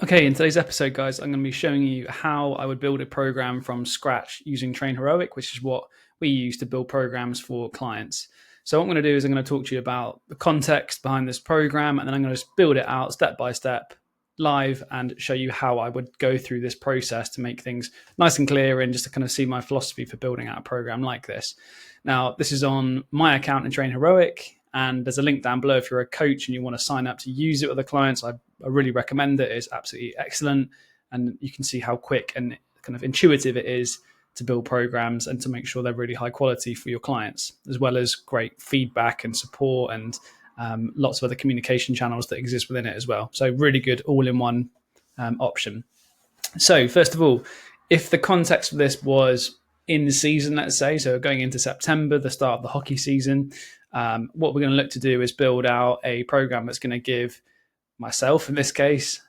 Okay, in today's episode, guys, I'm going to be showing you how I would build a program from scratch using Train Heroic, which is what we use to build programs for clients. So what I'm going to do is I'm going to talk to you about the context behind this program, and then I'm going to just build it out step by step live and show you how I would go through this process to make things nice and clear and just to kind of see my philosophy for building out a program like this. Now, this is on my account in Train Heroic, and there's a link down below if you're a coach and you want to sign up to use it with the clients. I really recommend it. It's absolutely excellent. And you can see how quick and kind of intuitive it is to build programs and to make sure they're really high quality for your clients, as well as great feedback and support and lots of other communication channels that exist within it as well. So really good all-in-one option. So first of all, if the context for this was in season, let's say, so going into September, the start of the hockey season, what we're going to look to do is build out a program that's going to give myself, in this case,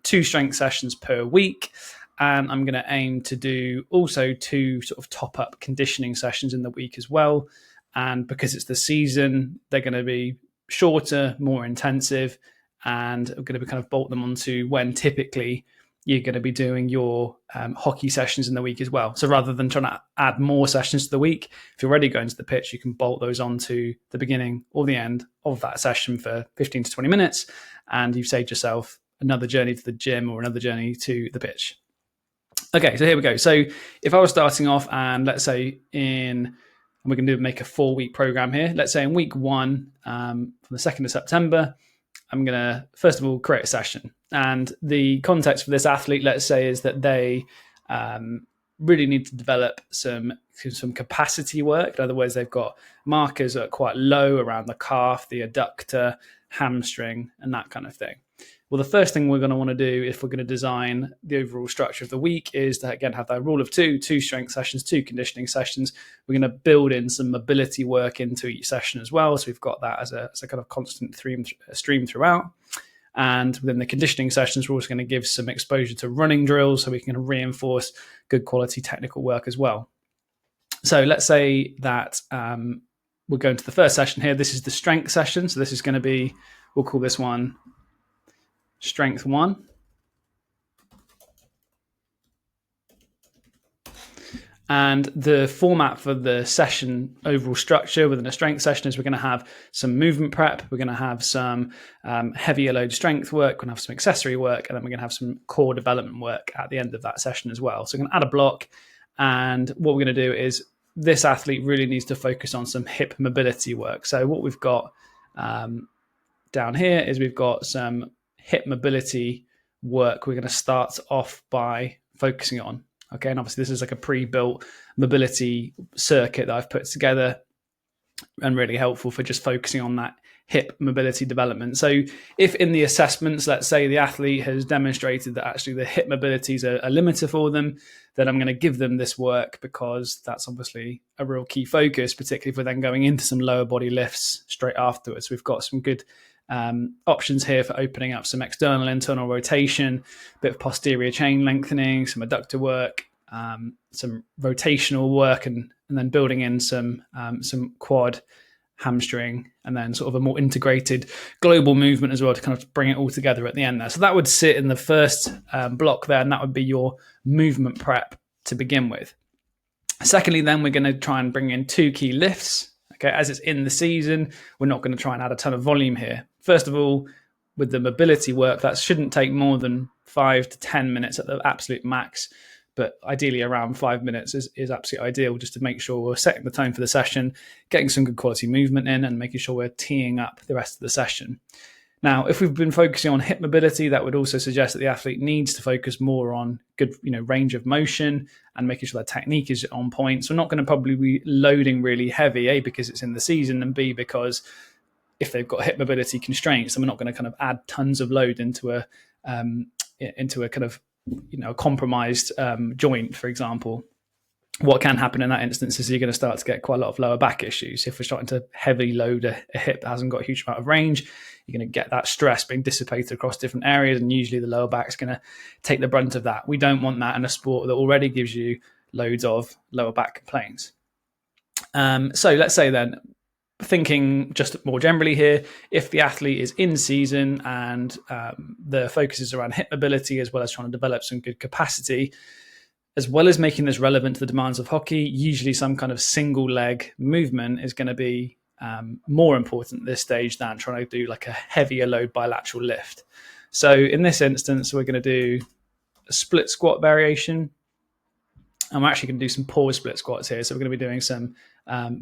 2 strength sessions per week. And I'm going to aim to do also 2 sort of top-up conditioning sessions in the week as well. And because it's the season, they're going to be shorter, more intensive, and we're going to be kind of bolt them onto when typically you're going to be doing your hockey sessions in the week as well. So rather than trying to add more sessions to the week, if you're already going to the pitch, you can bolt those onto the beginning or the end of that session for 15 to 20 minutes. And you've saved yourself another journey to the gym or another journey to the pitch. Okay, so here we go. So if I was starting off and let's say we're going to make a 4-week program here. Let's say in week 1, from the 2nd of September, I'm going to, first of all, create a session. And the context for this athlete, let's say, is that they really need to develop some capacity work. In other words, they've got markers that are quite low around the calf, the adductor, hamstring, and that kind of thing. Well, the first thing we're going to want to do if we're going to design the overall structure of the week is to, again, have that rule of 2 strength sessions, 2 conditioning sessions. We're going to build in some mobility work into each session as well. So we've got that as a kind of constant stream throughout. And within the conditioning sessions, we're also going to give some exposure to running drills so we can reinforce good quality technical work as well. So let's say that we're going to the first session here. This is the strength session. So this is going to be, we'll call this one Strength 1. And the format for the session overall structure within a strength session is we're going to have some movement prep, we're going to have some heavier load strength work, we're going to have some accessory work, and then we're going to have some core development work at the end of that session as well. So we're going to add a block, and what we're going to do is this athlete really needs to focus on some hip mobility work. So what we've got down here is we've got some hip mobility work we're going to start off by focusing on. Okay, and obviously this is like a pre-built mobility circuit that I've put together and really helpful for just focusing on that hip mobility development. So if in the assessments, let's say the athlete has demonstrated that actually the hip mobilities are a limiter for them, then I'm going to give them this work because that's obviously a real key focus, particularly if we're then going into some lower body lifts straight afterwards. We've got some good options here for opening up some external, internal rotation, a bit of posterior chain lengthening, some adductor work, some rotational work, and then building in some quad, hamstring, and then sort of a more integrated global movement as well to kind of bring it all together at the end there. So that would sit in the first block there, and that would be your movement prep to begin with. Secondly, then we're going to try and bring in 2 key lifts. Okay, as it's in the season, we're not going to try and add a ton of volume here. First of all, with the mobility work, that shouldn't take more than 5 to 10 minutes at the absolute max, but ideally around 5 minutes is absolutely ideal just to make sure we're setting the tone for the session, getting some good quality movement in, and making sure we're teeing up the rest of the session. Now, if we've been focusing on hip mobility, that would also suggest that the athlete needs to focus more on good, range of motion and making sure that technique is on point. So we're not going to probably be loading really heavy, A, because it's in the season, and B, because if they've got hip mobility constraints, then we're not going to kind of add tons of load into a kind of, a compromised joint, for example. What can happen in that instance is you're going to start to get quite a lot of lower back issues. If we're starting to heavily load a hip that hasn't got a huge amount of range, you're going to get that stress being dissipated across different areas, and usually the lower back is going to take the brunt of that. We don't want that in a sport that already gives you loads of lower back complaints. So let's say then thinking just more generally here, if the athlete is in season and the focus is around hip mobility as well as trying to develop some good capacity, as well as making this relevant to the demands of hockey, usually some kind of single leg movement is going to be more important at this stage than trying to do like a heavier load bilateral lift. So in this instance, we're going to do a split squat variation. And we're actually going to do some pause split squats here. So we're going to be doing some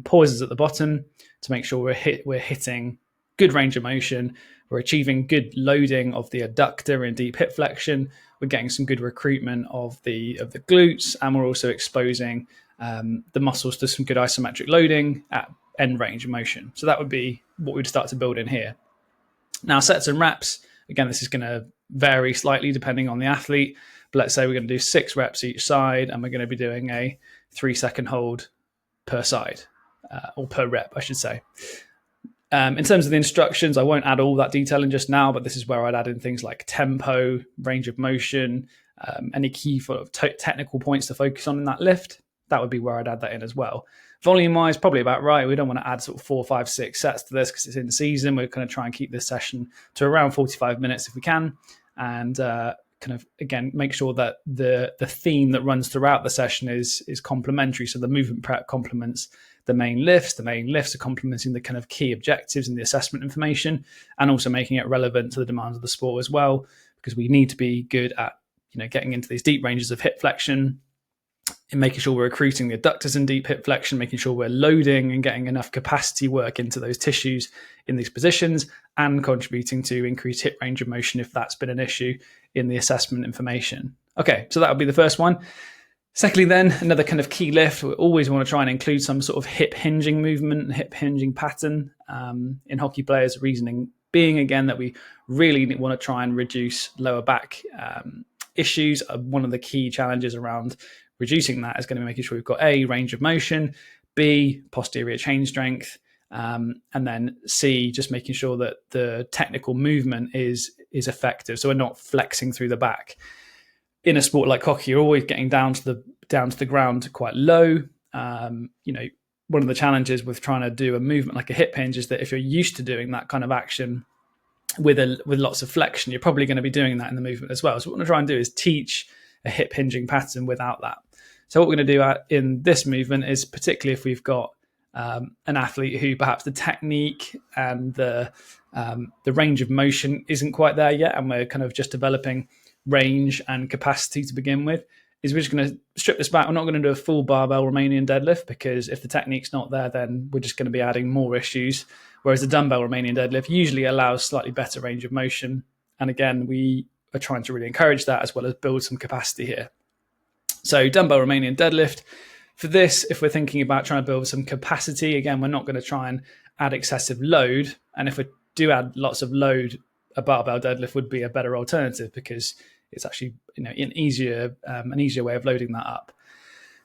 pauses at the bottom to make sure we're hitting good range of motion. We're achieving good loading of the adductor and deep hip flexion. We're getting some good recruitment of the glutes, and we're also exposing the muscles to some good isometric loading at end range of motion. So that would be what we'd start to build in here. Now, sets and reps, again, this is going to vary slightly depending on the athlete. But let's say we're going to do 6 reps each side, and we're going to be doing a 3-second hold per side, or per rep, I should say. In terms of the instructions, I won't add all that detail in just now, but this is where I'd add in things like tempo, range of motion, any key sort of technical points to focus on in that lift. That would be where I'd add that in as well. Volume-wise, probably about right. We don't want to add sort of 4, 5, 6 sets to this because it's in season. We're going to try and keep this session to around 45 minutes if we can, and kind of, again, make sure that the theme that runs throughout the session is complementary. So the movement prep complements the main lifts are complementing the kind of key objectives and the assessment information, and also making it relevant to the demands of the sport as well, because we need to be good at, getting into these deep ranges of hip flexion and making sure we're recruiting the adductors and deep hip flexion, making sure we're loading and getting enough capacity work into those tissues in these positions, and contributing to increased hip range of motion if that's been an issue in the assessment information. Okay, so that would be the first one. Secondly, then, another kind of key lift, we always want to try and include some sort of hip hinging movement, hip hinging pattern in hockey players. Reasoning being, again, that we really want to try and reduce lower back issues. One of the key challenges around reducing that is going to be making sure we've got A, range of motion, B, posterior chain strength, and then C, just making sure that the technical movement is effective. So we're not flexing through the back. In a sport like hockey, you're always getting down to the ground quite low. One of the challenges with trying to do a movement like a hip hinge is that if you're used to doing that kind of action with lots of flexion, you're probably going to be doing that in the movement as well. So what we're going to try and do is teach a hip hinging pattern without that. So what we're going to do in this movement is, particularly if we've got an athlete who perhaps the technique and the range of motion isn't quite there yet, and we're kind of just developing range and capacity to begin with, is we're just going to strip this back. We're not going to do a full barbell Romanian deadlift, because if the technique's not there, then we're just going to be adding more issues. Whereas the dumbbell Romanian deadlift usually allows slightly better range of motion. And again, we are trying to really encourage that as well as build some capacity here. So dumbbell Romanian deadlift. For this, if we're thinking about trying to build some capacity, again, we're not going to try and add excessive load. And if we do add lots of load, a barbell deadlift would be a better alternative, because it's actually an easier way of loading that up.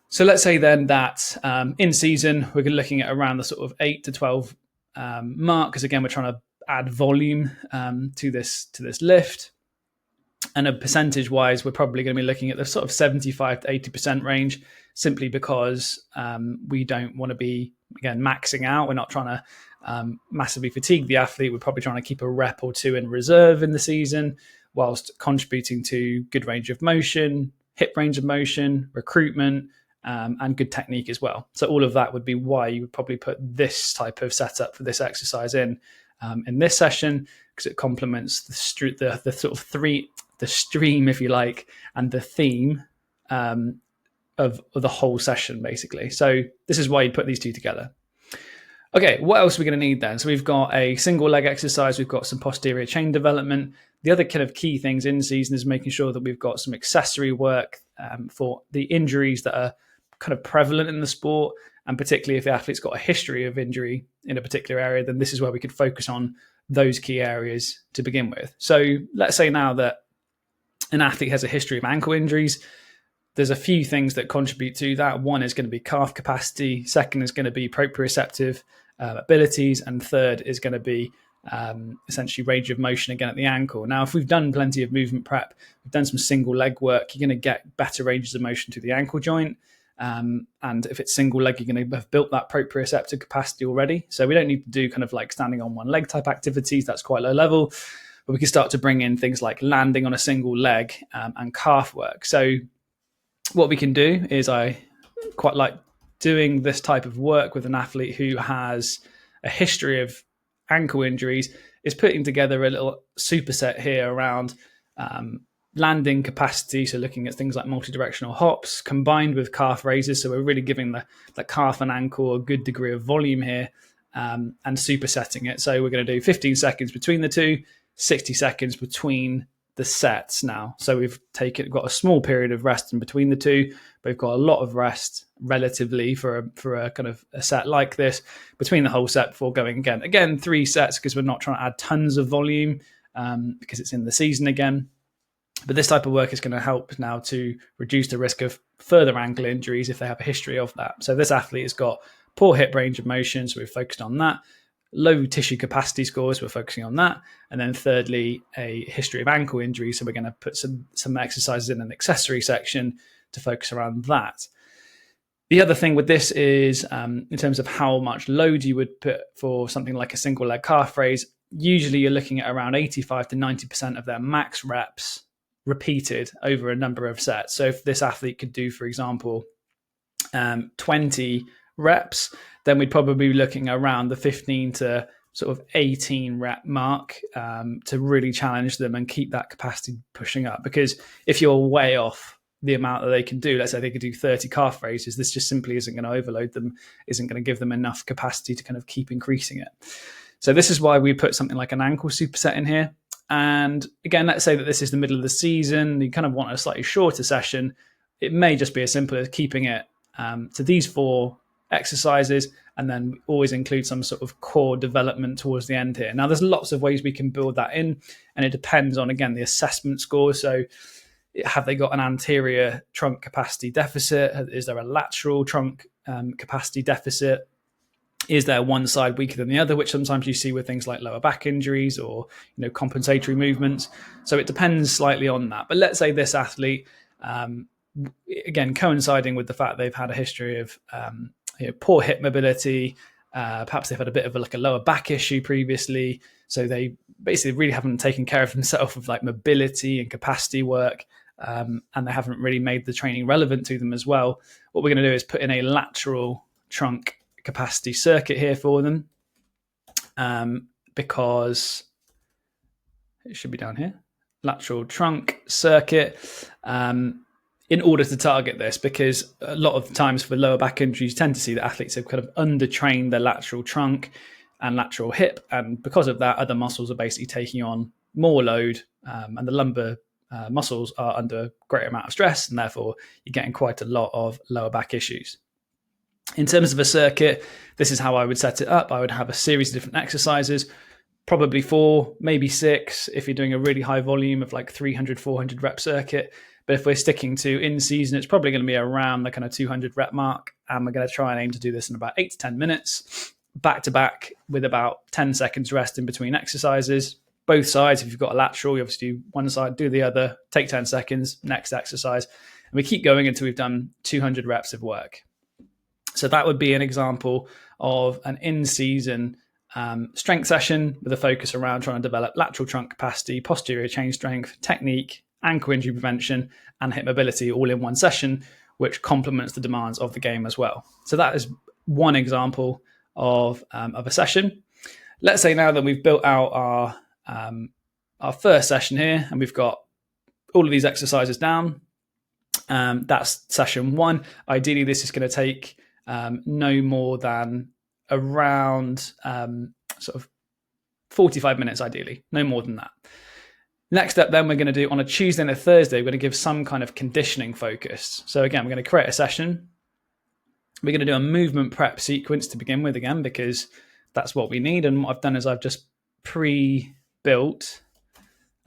So let's say then that in season we're looking at around the sort of 8 to 12 mark, because again we're trying to add volume to this lift. And a percentage wise, we're probably going to be looking at the sort of 75 to 80% range, simply because we don't want to be, again, maxing out. We're not trying to massively fatigue the athlete. We're probably trying to keep a rep or two in reserve in the season, whilst contributing to good range of motion, hip range of motion, recruitment, and good technique as well. So all of that would be why you would probably put this type of setup for this exercise in this session, because it complements the sort of the stream, if you like, and the theme of the whole session, basically. So this is why you put these two together. Okay, what else are we going to need then? So we've got a single leg exercise. We've got some posterior chain development. The other kind of key things in season is making sure that we've got some accessory work for the injuries that are kind of prevalent in the sport. And particularly if the athlete's got a history of injury in a particular area, then this is where we could focus on those key areas to begin with. So let's say now that an athlete has a history of ankle injuries. There's a few things that contribute to that. One is going to be calf capacity. Second is going to be proprioceptive abilities. And third is going to be essentially range of motion again at the ankle. Now, if we've done plenty of movement prep, we've done some single leg work, you're going to get better ranges of motion to the ankle joint. And if it's single leg, you're going to have built that proprioceptive capacity already. So we don't need to do kind of like standing on one leg type activities. That's quite low level. But we can start to bring in things like landing on a single leg and calf work. So what we can do is, I quite like doing this type of work with an athlete who has a history of ankle injuries, is putting together a little superset here around landing capacity. So looking at things like multi-directional hops combined with calf raises. So we're really giving the calf and ankle a good degree of volume here, and supersetting it. So we're going to do 15 seconds between the two, 60 seconds between the sets now. So we've got a small period of rest in between the two, but we've got a lot of rest relatively for a kind of a set like this between the whole set before going again. Again, 3 sets because we're not trying to add tons of volume because it's in the season again. But this type of work is going to help now to reduce the risk of further ankle injuries if they have a history of that. So this athlete has got poor hip range of motion, so we've focused on that. Low tissue capacity scores, we're focusing on that. And then thirdly, a history of ankle injury. So we're going to put some exercises in an accessory section to focus around that. The other thing with this is in terms of how much load you would put for something like a single leg calf raise, usually you're looking at around 85 to 90% of their max reps repeated over a number of sets. So if this athlete could do, for example, 20 reps, then we'd probably be looking around the 15 to sort of 18 rep mark to really challenge them and keep that capacity pushing up. Because if you're way off the amount that they can do, let's say they could do 30 calf raises, this just simply isn't going to overload them, isn't going to give them enough capacity to kind of keep increasing it. So this is why we put something like an ankle superset in here. And again, let's say that this is the middle of the season, you kind of want a slightly shorter session. It may just be as simple as keeping it to these 4 exercises, and then always include some sort of core development towards the end here. Now, there's lots of ways we can build that in, and it depends on, again, the assessment score. So have they got an anterior trunk capacity deficit? Is there a lateral trunk capacity deficit? Is there one side weaker than the other, which sometimes you see with things like lower back injuries or compensatory movements? So it depends slightly on that. But let's say this athlete, again, coinciding with the fact they've had a history of poor hip mobility, perhaps they've had a bit of a lower back issue previously, so they basically really haven't taken care of themselves with like mobility and capacity work, and they haven't really made the training relevant to them as well. What we're going to do is put in a lateral trunk capacity circuit here for them, because it should be down here, lateral trunk circuit, in order to target this, because a lot of times for lower back injuries, you tend to see that athletes have kind of undertrained their lateral trunk and lateral hip, and because of that, other muscles are basically taking on more load, and the lumbar muscles are under a greater amount of stress, and therefore you're getting quite a lot of lower back issues. In terms of a circuit, this is how I would set it up. I would have a series of different exercises, probably 4, maybe 6, if you're doing a really high volume of like 300, 400 rep circuit. But if we're sticking to in season, it's probably going to be around the kind of 200 rep mark. And we're going to try and aim to do this in about 8 to 10 minutes, back to back, with about 10 seconds rest in between exercises. Both sides, if you've got a lateral, you obviously do one side, do the other, take 10 seconds, next exercise. And we keep going until we've done 200 reps of work. So that would be an example of an in-season strength session with a focus around trying to develop lateral trunk capacity, posterior chain strength, technique, ankle injury prevention, and hip mobility all in one session, which complements the demands of the game as well. So that is one example of a session. Let's say now that we've built out our first session here, and we've got all of these exercises down. That's session 1. Ideally, this is going to take no more than around sort of 45 minutes, ideally, no more than that. Next up, then, we're going to do on a Tuesday and a Thursday, we're going to give some kind of conditioning focus. So again, we're going to create a session. We're going to do a movement prep sequence to begin with, again, because that's what we need. And what I've done is I've just pre-built,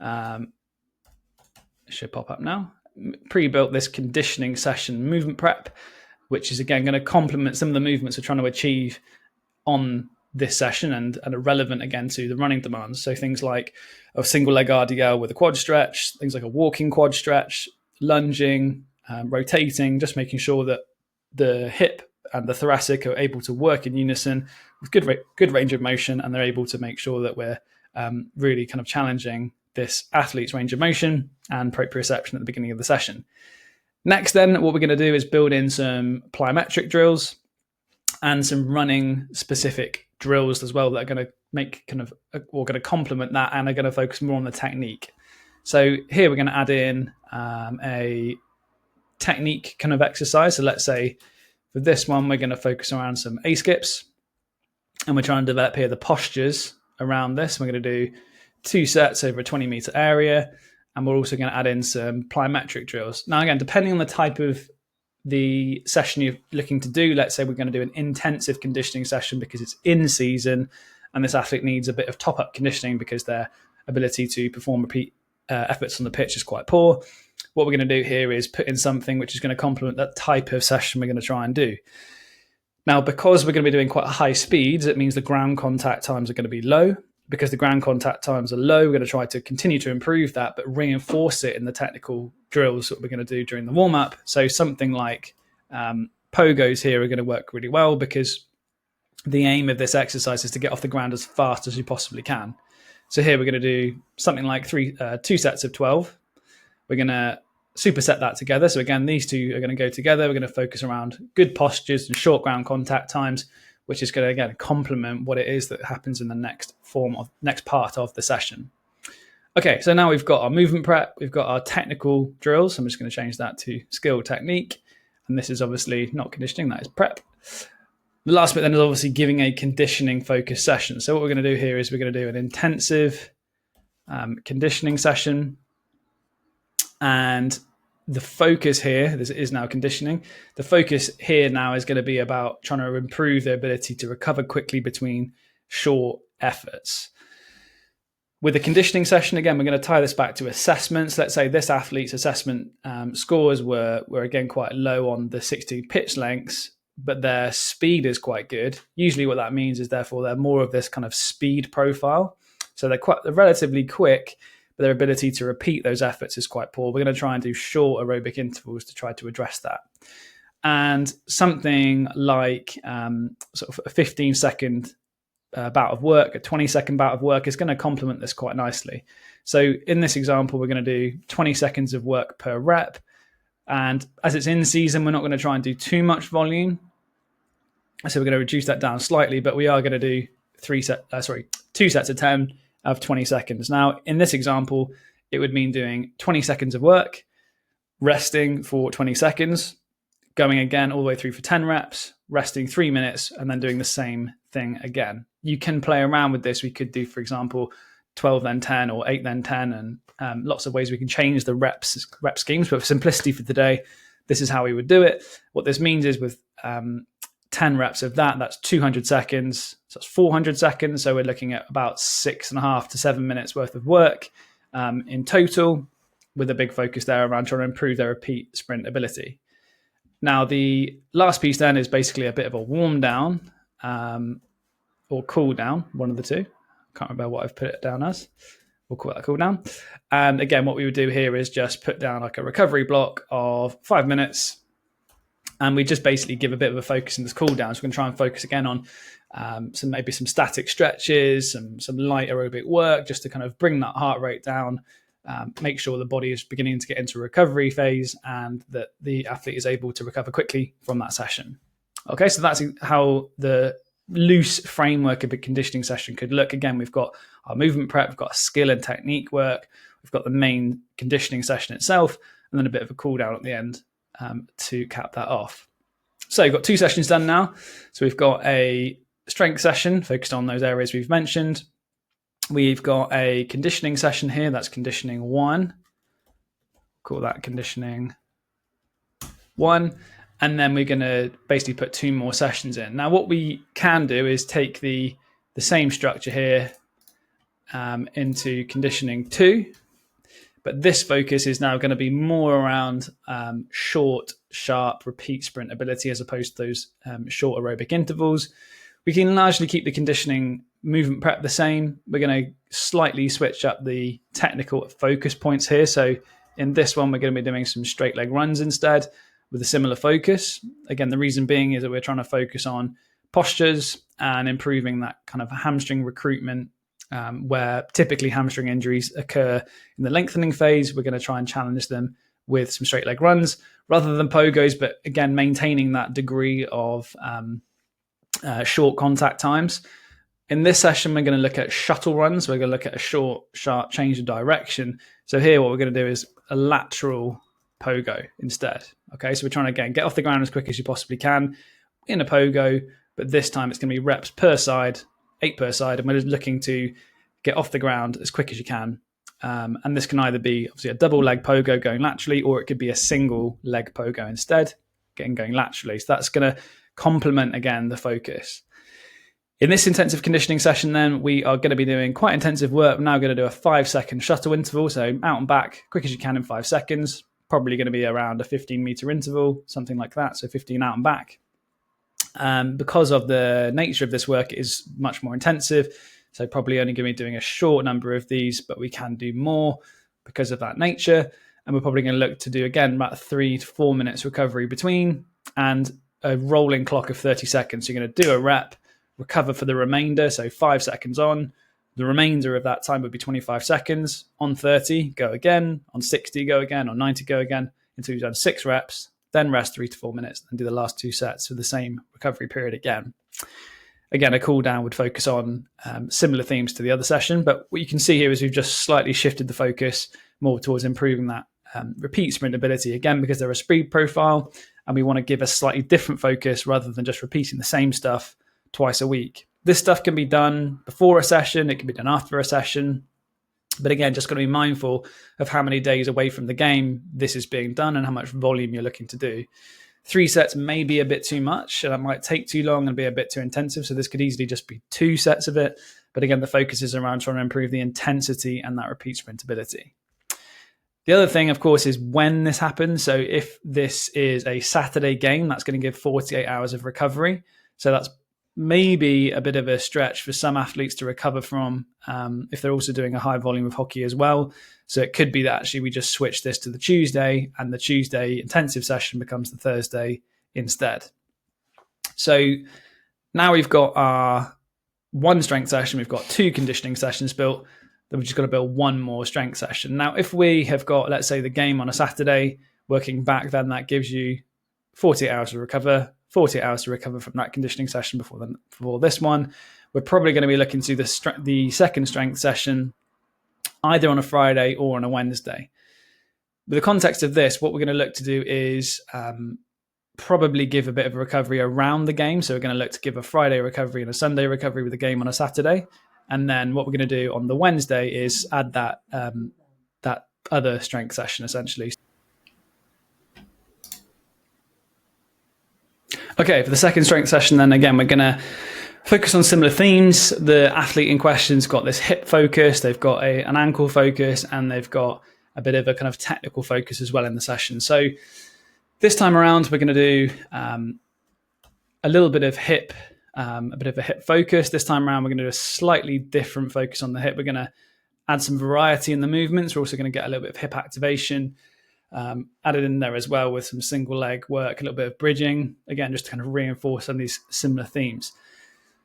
it should pop up now, pre-built this conditioning session movement prep, which is, again, going to complement some of the movements we're trying to achieve on this session and are relevant, again, to the running demands. So things like a single leg RDL with a quad stretch, things like a walking quad stretch, lunging, rotating, just making sure that the hip and the thoracic are able to work in unison with good range of motion, and they're able to make sure that we're really kind of challenging this athlete's range of motion and proprioception at the beginning of the session. Next, then, what we're going to do is build in some plyometric drills and some running specific drills as well that are going to make or going to complement that and are going to focus more on the technique. So here we're going to add in a technique kind of exercise. So let's say for this one, we're going to focus around some A-skips, and we're trying to develop here the postures around this. We're going to do 2 sets over a 20-meter area, and we're also going to add in some plyometric drills. Now, again, depending on the type of the session you're looking to do, let's say we're going to do an intensive conditioning session because it's in season and this athlete needs a bit of top-up conditioning because their ability to perform repeat efforts on the pitch is quite poor. What we're going to do here is put in something which is going to complement that type of session we're going to try and do. Now, because we're going to be doing quite high speeds, it means the ground contact times are going to be low. Because the ground contact times are low, we're going to try to continue to improve that, but reinforce it in the technical drills that we're going to do during the warm-up. So something like pogos here are going to work really well because the aim of this exercise is to get off the ground as fast as you possibly can. So here we're going to do something like 2 sets of 12. We're going to superset that together. So again, these two are going to go together. We're going to focus around good postures and short ground contact times, which is going to, again, complement what it is that happens in the next part of the session. Okay, so now we've got our movement prep, we've got our technical drills. I'm just going to change that to skill technique. And this is obviously not conditioning, that is prep. The last bit then is obviously giving a conditioning focused session. So what we're going to do here is we're going to do an intensive conditioning session. And the focus here, this is now conditioning. The focus here now is going to be about trying to improve their ability to recover quickly between short efforts. With the conditioning session, again, we're going to tie this back to assessments. Let's say this athlete's assessment scores were again quite low on the 16 pitch lengths, but their speed is quite good. Usually what that means is therefore they're more of this kind of speed profile. So they're relatively quick, but their ability to repeat those efforts is quite poor. We're going to try and do short aerobic intervals to try to address that. And something like sort of a 15-second bout of work, a 20-second bout of work is going to complement this quite nicely. So in this example, we're going to do 20 seconds of work per rep. And as it's in season, we're not going to try and do too much volume. So we're going to reduce that down slightly, but we are going to do 2 sets of 10 of 20 seconds. Now, in this example, it would mean doing 20 seconds of work, resting for 20 seconds, going again all the way through for 10 reps, resting 3 minutes, and then doing the same thing again. You can play around with this. We could do, for example, 12 then 10 or 8 then 10, and lots of ways we can change the rep schemes. But for simplicity for today, this is how we would do it. What this means is with 10 reps of that's 200 seconds. So that's 400 seconds. So we're looking at about 6.5 to 7 minutes worth of work in total, with a big focus there around trying to improve their repeat sprint ability. Now, the last piece then is basically a bit of a warm down or cool down, one of the two. Can't remember what I've put it down as. We'll call that cool down. And again, what we would do here is just put down like a recovery block of 5 minutes. And we just basically give a bit of a focus in this cool down. So we're going to try and focus again on maybe some static stretches, some light aerobic work, just to kind of bring that heart rate down, make sure the body is beginning to get into a recovery phase and that the athlete is able to recover quickly from that session. Okay, so that's how the loose framework of a conditioning session could look. Again, we've got our movement prep, we've got skill and technique work, we've got the main conditioning session itself, and then a bit of a cool down at the end to cap that off. So you've got 2 sessions done now. So we've got a strength session focused on those areas we've mentioned. We've got a conditioning session here. That's conditioning 1. Call that conditioning 1. And then we're going to basically put 2 more sessions in. Now, what we can do is take the same structure here into conditioning 2. But this focus is now going to be more around short, sharp, repeat sprint ability as opposed to those short aerobic intervals. We can largely keep the conditioning movement prep the same. We're going to slightly switch up the technical focus points here. So in this one, we're going to be doing some straight leg runs instead. with a similar focus. Again, the reason being is that we're trying to focus on postures and improving that kind of hamstring recruitment, where typically hamstring injuries occur in the lengthening phase. We're going to try and challenge them with some straight leg runs rather than pogos, but again, maintaining that degree of short contact times. In this session, we're going to look at shuttle runs. We're going to look at a short, sharp change of direction. So here, what we're going to do is a lateral pogo instead. Okay, so we're trying to, again, get off the ground as quick as you possibly can in a pogo, but this time it's going to be reps per side, 8 per side, and we're just looking to get off the ground as quick as you can. And this can either be obviously a double leg pogo going laterally, or it could be a single leg pogo instead, going laterally. So that's going to complement, again, the focus. In this intensive conditioning session, then, we are going to be doing quite intensive work. We're now going to do a 5-second shuttle interval. So out and back, quick as you can in 5 seconds. Probably going to be around a 15-meter interval, something like that. So 15 out and back. Because of the nature of this work, it is much more intensive. So probably only going to be doing a short number of these, but we can do more because of that nature. And we're probably going to look to do, again, about 3 to 4 minutes recovery between, and a rolling clock of 30 seconds. So you're going to do a rep, recover for the remainder. So 5 seconds on. The remainder of that time would be 25 seconds. On 30, go again. On 60, go again. On 90, go again, until you've done 6 reps. Then rest 3 to 4 minutes and do the last 2 sets for the same recovery period again. Again, a cool down would focus on similar themes to the other session, but what you can see here is we've just slightly shifted the focus more towards improving that repeat sprint ability, again, because they're a speed profile and we want to give a slightly different focus rather than just repeating the same stuff twice a week. This stuff can be done before a session, it can be done after a session, but again, just got to be mindful of how many days away from the game this is being done and how much volume you're looking to do. 3 sets may be a bit too much, and it might take too long and be a bit too intensive, so this could easily just be 2 sets of it. But again, the focus is around trying to improve the intensity and that repeat sprint ability. The other thing, of course, is when this happens. So if this is a Saturday game, that's going to give 48 hours of recovery. So that's maybe a bit of a stretch for some athletes to recover from, if they're also doing a high volume of hockey as well. So it could be that actually we just switch this to the Tuesday, and the Tuesday intensive session becomes the Thursday instead. So now we've got our 1 strength session, we've got 2 conditioning sessions built, then we've just got to build 1 more strength session. Now, if we have got, let's say, the game on a Saturday, working back, then that gives you 48 hours to recover, 48 hours to recover from that conditioning session before this one. We're probably going to be looking to the second strength session either on a Friday or on a Wednesday. With the context of this, what we're going to look to do is probably give a bit of a recovery around the game. So we're going to look to give a Friday recovery and a Sunday recovery with the game on a Saturday. And then what we're going to do on the Wednesday is add that other strength session, essentially. Okay, for the second strength session, then again, we're going to focus on similar themes. The athlete in question's got this hip focus, they've got an ankle focus, and they've got a bit of a kind of technical focus as well in the session. So this time around, we're going to do a little bit of hip, a bit of a hip focus. This time around, we're going to do a slightly different focus on the hip. We're going to add some variety in the movements. We're also going to get a little bit of hip activation added in there as well with some single leg work, a little bit of bridging, again, just to kind of reinforce some of these similar themes.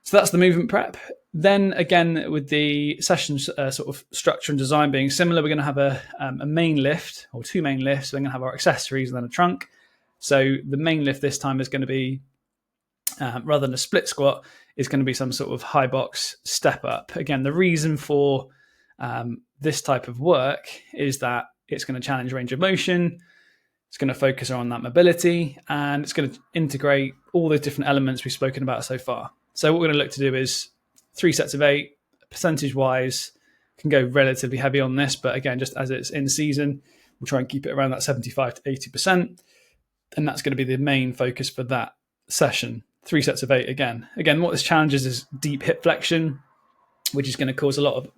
So that's the movement prep. Then again, with the session sort of structure and design being similar, we're going to have a main lift or 2 main lifts. We're going to have our accessories and then a trunk. So the main lift this time is going to be, rather than a split squat, is going to be some sort of high box step up. Again, the reason for this type of work is that it's going to challenge range of motion, it's going to focus on that mobility, and it's going to integrate all the different elements we've spoken about so far. So what we're going to look to do is 3 sets of 8, percentage-wise, can go relatively heavy on this, but again, just as it's in season, we'll try and keep it around that 75 to 80%, and that's going to be the main focus for that session. 3 sets of 8 again. Again, what this challenges is deep hip flexion, which is going to cause a lot of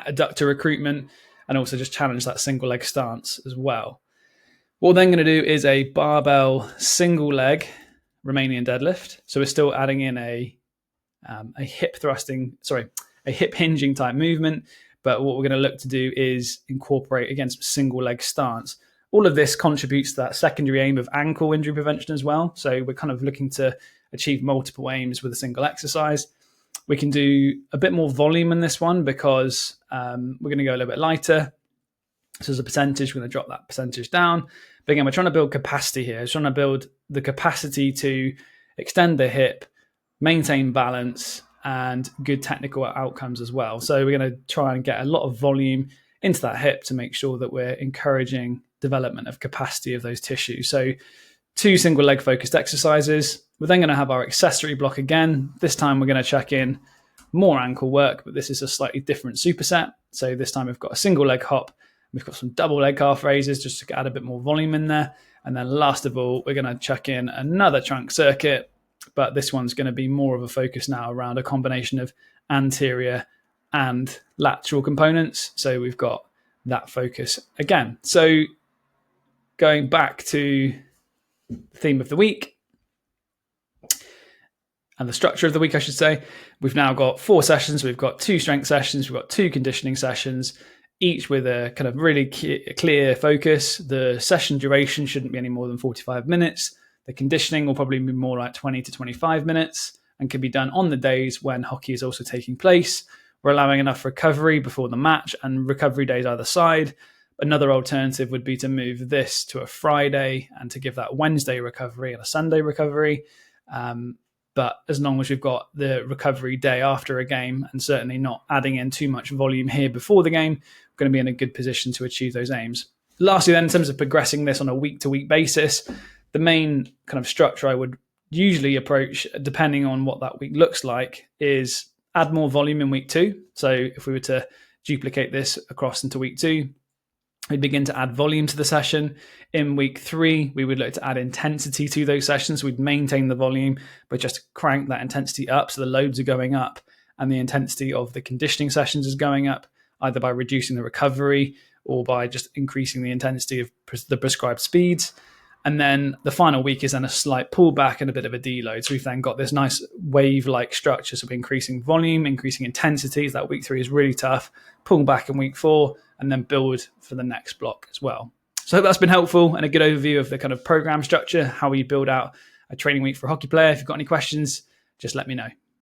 adductor recruitment, and also just challenge that single leg stance as well. What we're then going to do is a barbell single leg Romanian deadlift. So we're still adding in a hip hinging type movement. But what we're going to look to do is incorporate, again, some single leg stance All of this contributes to that secondary aim of ankle injury prevention as well. So we're kind of looking to achieve multiple aims with a single exercise. We can do a bit more volume in this one because we're going to go a little bit lighter. So as a percentage, we're going to drop that percentage down. But again, we're trying to build capacity here. We're trying to build the capacity to extend the hip, maintain balance, and good technical outcomes as well. So we're going to try and get a lot of volume into that hip to make sure that we're encouraging development of capacity of those tissues. So 2 single leg focused exercises. We're then going to have our accessory block again. This time we're going to check in more ankle work, but this is a slightly different superset. So this time we've got a single leg hop. We've got some double leg calf raises just to add a bit more volume in there. And then last of all, we're going to check in another trunk circuit, but this one's going to be more of a focus now around a combination of anterior and lateral components. So we've got that focus again. So going back to the theme of the week and the structure of the week, I should say, we've now got 4 sessions. We've got 2 strength sessions. We've got 2 conditioning sessions, each with a kind of really clear focus. The session duration shouldn't be any more than 45 minutes. The conditioning will probably be more like 20 to 25 minutes and can be done on the days when hockey is also taking place. We're allowing enough recovery before the match and recovery days either side. Another alternative would be to move this to a Friday and to give that Wednesday recovery and a Sunday recovery. But as long as we've got the recovery day after a game and certainly not adding in too much volume here before the game, we're going to be in a good position to achieve those aims. Lastly, then, in terms of progressing this on a week-to-week basis, the main kind of structure I would usually approach, depending on what that week looks like, is add more volume in week 2. So if we were to duplicate this across into week 2, we'd begin to add volume to the session. In week 3, we would look to add intensity to those sessions. We'd maintain the volume, but just crank that intensity up so the loads are going up and the intensity of the conditioning sessions is going up, either by reducing the recovery or by just increasing the intensity of the prescribed speeds. And then the final week is then a slight pullback and a bit of a deload. So we've then got this nice wave-like structure. So we're increasing volume, increasing intensity. That week 3 is really tough. Pull back in week 4 and then build for the next block as well. So I hope that's been helpful and a good overview of the kind of program structure, how we build out a training week for a hockey player. If you've got any questions, just let me know.